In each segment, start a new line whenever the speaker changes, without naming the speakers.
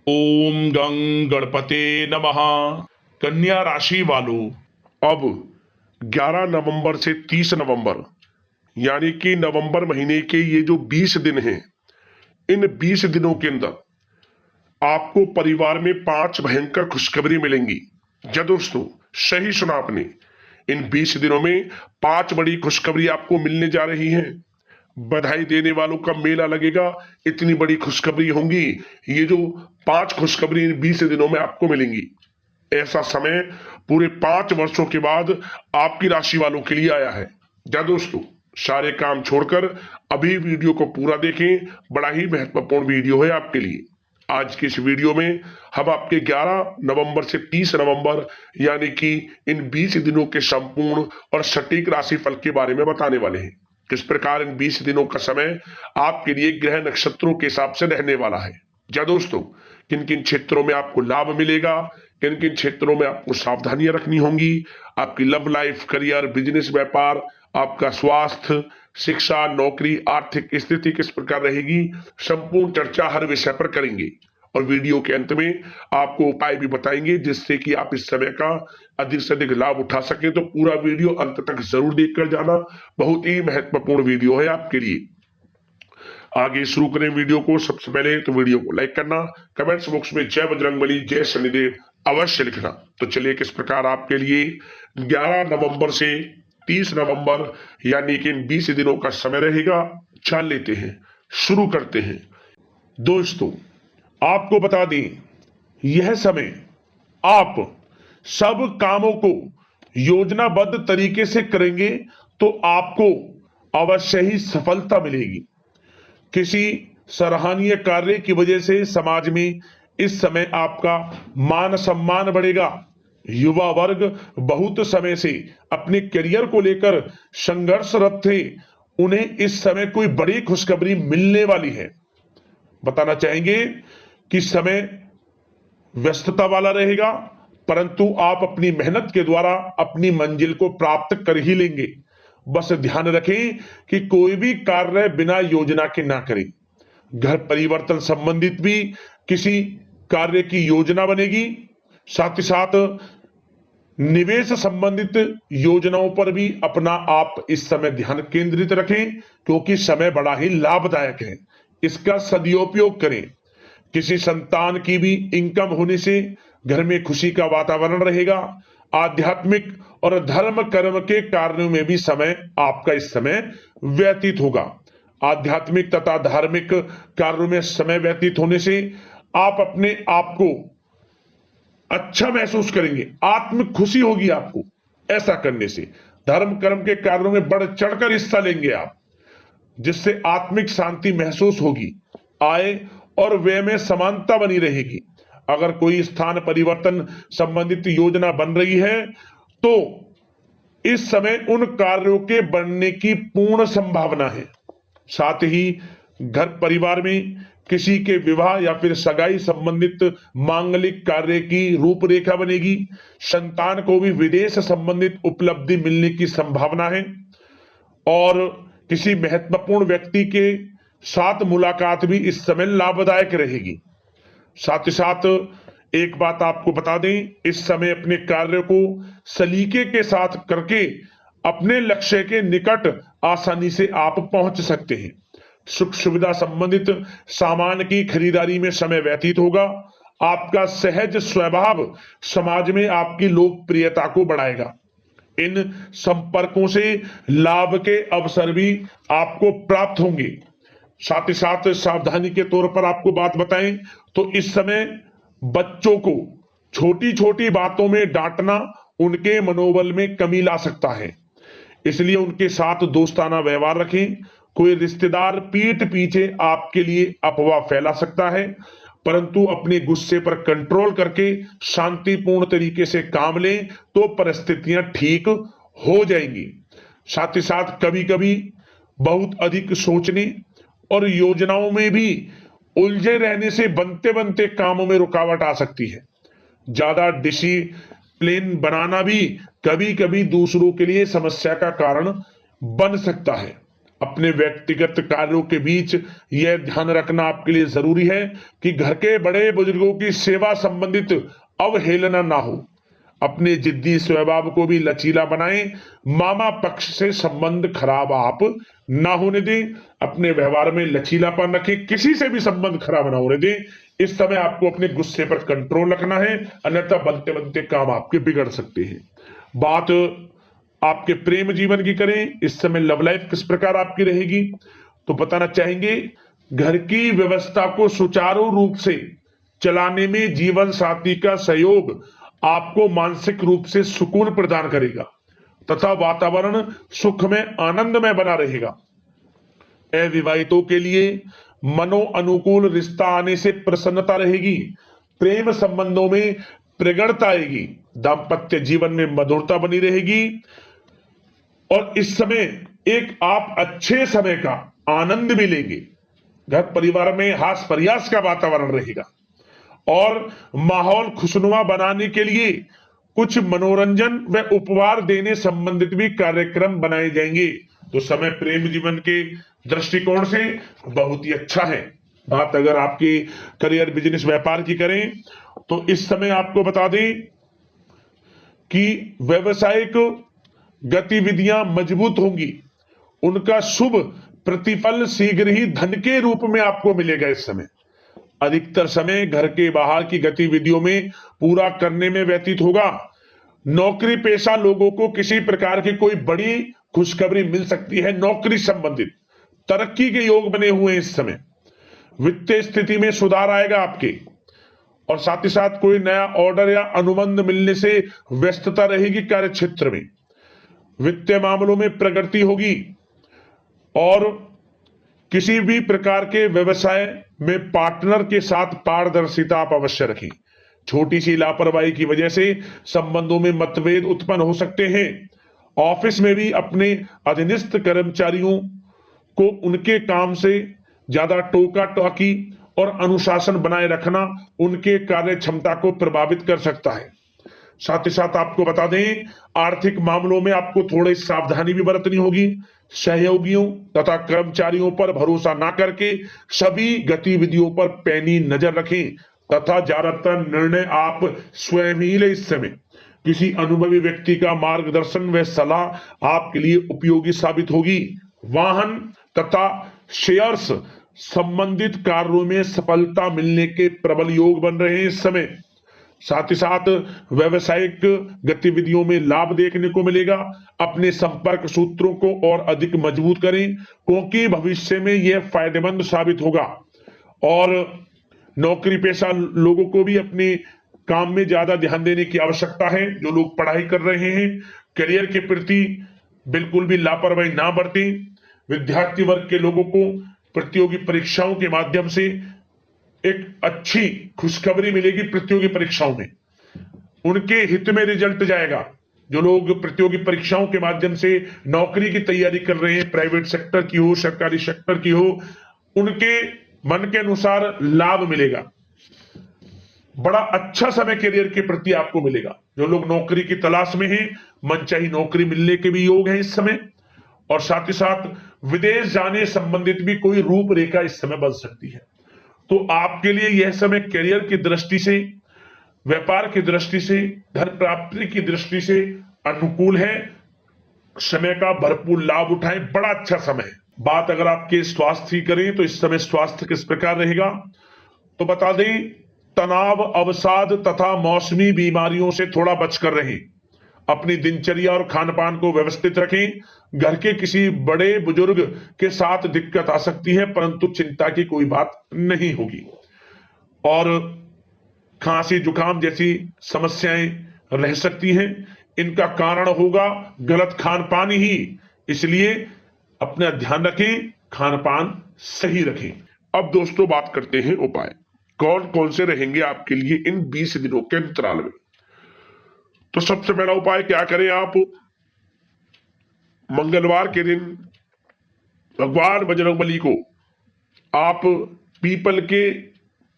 ओम गं गणपते नमः। कन्या राशि वालों, अब 11 नवंबर से 30 नवंबर यानी कि नवंबर महीने के ये जो 20 दिन हैं, इन 20 दिनों के अंदर आपको परिवार में 5 भयंकर खुशखबरी मिलेंगी। जी दोस्तों, सही सुना आपने। इन 20 दिनों में 5 बड़ी खुशखबरी आपको मिलने जा रही हैं। बधाई देने वालों का मेला लगेगा। इतनी बड़ी खुशखबरी होंगी। ये जो 5 खुशखबरी इन 20 दिनों में आपको मिलेंगी, ऐसा समय पूरे 5 वर्षों के बाद आपकी राशि वालों के लिए आया है। क्या दोस्तों, सारे काम छोड़कर अभी वीडियो को पूरा देखें। बड़ा ही महत्वपूर्ण वीडियो है आपके लिए। आज की इस वीडियो में हम आपके 11 नवंबर से 30 नवंबर यानी कि इन 20 दिनों के संपूर्ण और सटीक राशिफल के बारे में बताने वाले हैं। किस प्रकार इन 20 दिनों का समय आपके लिए ग्रह नक्षत्रों के हिसाब से रहने वाला है। क्या दोस्तों, किन किन क्षेत्रों में आपको लाभ मिलेगा, किन किन क्षेत्रों में आपको सावधानियां रखनी होंगी, आपकी लव लाइफ, करियर, बिजनेस, व्यापार, आपका स्वास्थ्य, शिक्षा, नौकरी, आर्थिक स्थिति किस प्रकार रहेगी, संपूर्ण चर्चा हर विषय पर करेंगे। और वीडियो के अंत में आपको उपाय भी बताएंगे जिससे कि आप इस समय का अधिक से अधिक लाभ उठा सकें। तो पूरा वीडियो अंत तक जरूर देखकर जाना, बहुत ही महत्वपूर्ण वीडियो है आपके लिए। आगे शुरू करें वीडियो को। सबसे पहले तो वीडियो को लाइक करना, कमेंट्स बॉक्स में जय बजरंगबली, जय शनिदेव अवश्य लिखना। तो चलिए किस प्रकार आपके लिए 11 नवंबर से 30 नवंबर यानी कि इन 20 दिनों का समय रहेगा, जान लेते हैं। शुरू करते हैं। दोस्तों, आपको बता दें, यह समय आप सब कामों को योजनाबद्ध तरीके से करेंगे तो आपको अवश्य ही सफलता मिलेगी। किसी सराहनीय कार्य की वजह से समाज में इस समय आपका मान सम्मान बढ़ेगा। युवा वर्ग बहुत समय से अपने करियर को लेकर संघर्षरत थे, उन्हें इस समय कोई बड़ी खुशखबरी मिलने वाली है। बताना चाहेंगे कि समय व्यस्तता वाला रहेगा, परंतु आप अपनी मेहनत के द्वारा अपनी मंजिल को प्राप्त कर ही लेंगे। बस ध्यान रखें कि कोई भी कार्य बिना योजना के ना करें। घर परिवर्तन संबंधित भी किसी कार्य की योजना बनेगी। साथ ही साथ निवेश संबंधित योजनाओं पर भी अपना आप इस समय ध्यान केंद्रित रखें, क्योंकि समय बड़ा ही लाभदायक है। इसका सदुपयोग करें। किसी संतान की भी इनकम होने से घर में खुशी का वातावरण रहेगा। आध्यात्मिक और धर्म कर्म के कार्यों में भी समय आपका इस समय व्यतीत होगा। आध्यात्मिक तथा धार्मिक कार्यों में समय व्यतीत होने से आप अपने आप को अच्छा महसूस करेंगे, आत्म खुशी होगी आपको ऐसा करने से। धर्म कर्म के कार्यों में बढ़ चढ़कर हिस्सा लेंगे आप, जिससे आत्मिक शांति महसूस होगी। आय और व्यय में समानता बनी रहेगी। अगर कोई स्थान परिवर्तन संबंधित योजना बन रही है तो इस समय उन कार्यों के बनने की पूर्ण संभावना है। साथ ही घर परिवार में किसी के विवाह या फिर सगाई संबंधित मांगलिक कार्य की रूपरेखा बनेगी। संतान को भी विदेश संबंधित उपलब्धि मिलने की संभावना है और किसी महत्वपूर्ण व्यक्ति के साथ मुलाकात भी इस समय लाभदायक रहेगी। साथ ही साथ एक बात आपको बता दें, इस समय अपने कार्य को सलीके के साथ करके अपने लक्ष्य के निकट आसानी से आप पहुंच सकते हैं। सुख सुविधा संबंधित सामान की खरीदारी में समय व्यतीत होगा। आपका सहज स्वभाव समाज में आपकी लोकप्रियता को बढ़ाएगा। इन संपर्कों से लाभ के अवसर भी आपको प्राप्त होंगे। साथ ही साथ सावधानी के तौर पर आपको बात बताएं तो इस समय बच्चों को छोटी छोटी बातों में डांटना उनके मनोबल में कमी ला सकता है, इसलिए उनके साथ दोस्ताना व्यवहार रखें। कोई रिश्तेदार पीठ पीछे आपके लिए अफवाह फैला सकता है, परंतु अपने गुस्से पर कंट्रोल करके शांतिपूर्ण तरीके से काम लें तो परिस्थितियां ठीक हो जाएंगी। साथ ही साथ कभी कभी बहुत अधिक सोचने और योजनाओं में भी उलझे रहने से बनते बनते कामों में रुकावट आ सकती है। ज्यादा डिसिप्लिन बनाना भी कभी कभी दूसरों के लिए समस्या का कारण बन सकता है। अपने व्यक्तिगत कार्यों के बीच यह ध्यान रखना आपके लिए जरूरी है कि घर के बड़े बुजुर्गों की सेवा संबंधित अवहेलना ना हो। अपने जिद्दी स्वभाव को भी लचीला बनाएं। मामा पक्ष से संबंध खराब आप ना होने दें। अपने व्यवहार में लचीलापन रखें, किसी से भी संबंध खराब ना होने दें। इस समय आपको अपने गुस्से पर कंट्रोल रखना है, अन्यथा बनते बनते काम आपके बिगड़ सकते हैं। बात आपके प्रेम जीवन की करें, इस समय लव लाइफ किस प्रकार आपकी रहेगी, तो बताना चाहेंगे घर की व्यवस्था को सुचारू रूप से चलाने में जीवन साथी का सहयोग आपको मानसिक रूप से सुकून प्रदान करेगा तथा वातावरण सुख में आनंदमय बना रहेगा। अविवाहितों के लिए मनो अनुकूल रिश्ता आने से प्रसन्नता रहेगी। प्रेम संबंधों में प्रगड़ता आएगी। दाम्पत्य जीवन में मधुरता बनी रहेगी और इस समय एक आप अच्छे समय का आनंद भी लेंगे। घर परिवार में हास प्रयास का वातावरण रहेगा और माहौल खुशनुमा बनाने के लिए कुछ मनोरंजन व उपहार देने संबंधित भी कार्यक्रम बनाए जाएंगे। तो समय प्रेम जीवन के दृष्टिकोण से बहुत ही अच्छा है। बात अगर आपकी करियर बिजनेस व्यापार की करें तो इस समय आपको बता दें कि व्यवसायिक गतिविधियां मजबूत होंगी। उनका शुभ प्रतिफल शीघ्र ही धन के रूप में आपको मिलेगा। इस समय अधिकतर समय घर के बाहर की गतिविधियों में पूरा करने में व्यतीत होगा। नौकरी पेशा लोगों को किसी प्रकार की कोई बड़ी खुशखबरी मिल सकती है। नौकरी संबंधित तरक्की के योग बने हुए हैं। इस समय वित्तीय स्थिति में सुधार आएगा आपके, और साथ ही साथ कोई नया ऑर्डर या अनुबंध मिलने से व्यस्तता रहेगी। कार्य क्षेत्र में वित्तीय मामलों में प्रगति होगी और किसी भी प्रकार के व्यवसाय में पार्टनर के साथ पारदर्शिता आप अवश्य रखें। छोटी सी लापरवाही की वजह से संबंधों में मतभेद उत्पन्न हो सकते हैं। ऑफिस में भी अपने अधीनस्थ कर्मचारियों को उनके काम से ज्यादा टोका टाकी और अनुशासन बनाए रखना उनके कार्य क्षमता को प्रभावित कर सकता है। साथ ही साथ आपको बता दें आर्थिक मामलों में आपको थोड़ी सावधानी भी बरतनी होगी। सहयोगियों तथा कर्मचारियों पर भरोसा ना करके सभी गतिविधियों पर पैनी नजर रखें तथा ज्यादातर निर्णय आप स्वयं ही ले। इस समय किसी अनुभवी व्यक्ति का मार्गदर्शन व सलाह आपके लिए उपयोगी साबित होगी। वाहन तथा शेयर्स संबंधित कार्यों में सफलता मिलने के प्रबल योग बन रहे हैं इस समय। साथ ही साथ व्यवसायिक गतिविधियों में लाभ देखने को मिलेगा। अपने संपर्क सूत्रों को और अधिक मजबूत करें क्योंकि भविष्य में यह फायदेमंद साबित होगा। और नौकरी पेशा लोगों को भी अपने काम में ज्यादा ध्यान देने की आवश्यकता है। जो लोग पढ़ाई कर रहे हैं करियर के प्रति बिल्कुल भी लापरवाही ना बरतें। विद्यार्थी वर्ग के लोगों को प्रतियोगी परीक्षाओं के माध्यम से एक अच्छी खुशखबरी मिलेगी। प्रतियोगी परीक्षाओं में उनके हित में रिजल्ट जाएगा। जो लोग प्रतियोगी परीक्षाओं के माध्यम से नौकरी की तैयारी कर रहे हैं, प्राइवेट सेक्टर की हो सरकारी सेक्टर की हो, उनके मन के अनुसार लाभ मिलेगा। बड़ा अच्छा समय करियर के प्रति आपको मिलेगा। जो लोग नौकरी की तलाश में हैं मनचाही नौकरी मिलने के भी योग है इस समय। और साथ ही साथ विदेश जाने संबंधित भी कोई रूपरेखा इस समय बन सकती है। तो आपके लिए यह समय करियर की दृष्टि से, व्यापार की दृष्टि से, धन प्राप्ति की दृष्टि से अनुकूल है। समय का भरपूर लाभ उठाएं, बड़ा अच्छा समय है। बात अगर आपके स्वास्थ्य की करें तो इस समय स्वास्थ्य किस प्रकार रहेगा, तो बता दें तनाव, अवसाद तथा मौसमी बीमारियों से थोड़ा बचकर रहें। अपनी दिनचर्या और खान पान को व्यवस्थित रखें। घर के किसी बड़े बुजुर्ग के साथ दिक्कत आ सकती है परंतु चिंता की कोई बात नहीं होगी। और खांसी जुकाम जैसी समस्याएं रह सकती हैं, इनका कारण होगा गलत खान पान ही। इसलिए अपना ध्यान रखें, खान पान सही रखें। अब दोस्तों बात करते हैं उपाय, कौन कौन से रहेंगे आपके लिए इन 20 दिनों के अंतराल में। तो सबसे पहला उपाय क्या करें, आप मंगलवार के दिन भगवान बजरंगबली को आप पीपल के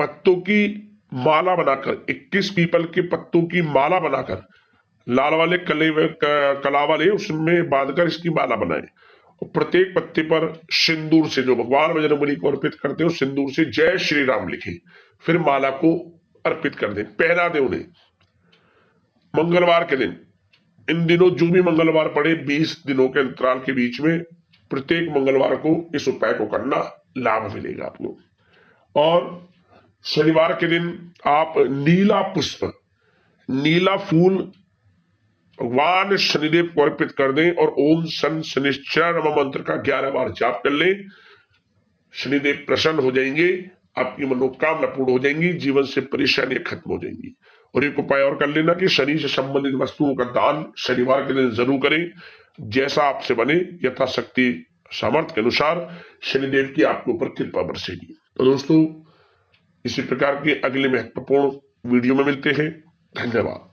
पत्तों की माला बनाकर, 21 पीपल के पत्तों की माला बनाकर, लाल वाले कला वाले उसमें बांधकर इसकी माला बनाएं और प्रत्येक पत्ते पर सिंदूर से, जो भगवान बजरंगबली को अर्पित करते हो, सिंदूर से जय श्री राम लिखें, फिर माला को अर्पित कर दें, पहना दें उन्हें। मंगलवार के दिन, इन दिनों जो भी मंगलवार पड़े 20 दिनों के अंतराल के बीच में प्रत्येक मंगलवार को इस उपाय को करना, लाभ मिलेगा आपको। और शनिवार के दिन आप नीला पुष्प, नीला फूल भगवान शनिदेव को अर्पित कर दें और ओम शन शनिश्चर नमः मंत्र का 11 बार जाप कर लें। शनिदेव प्रसन्न हो जाएंगे, आपकी मनोकामना पूर्ण हो जाएंगी, जीवन से परेशानियां खत्म हो जाएंगी। और एक उपाय और कर लेना कि शनि से संबंधित वस्तुओं का दान शनिवार के दिन जरूर करें, जैसा आपसे बने यथाशक्ति सामर्थ्य के अनुसार शनिदेव की आपके ऊपर कृपा बरसेगी। तो दोस्तों, इसी प्रकार के अगले महत्वपूर्ण वीडियो में मिलते हैं। धन्यवाद।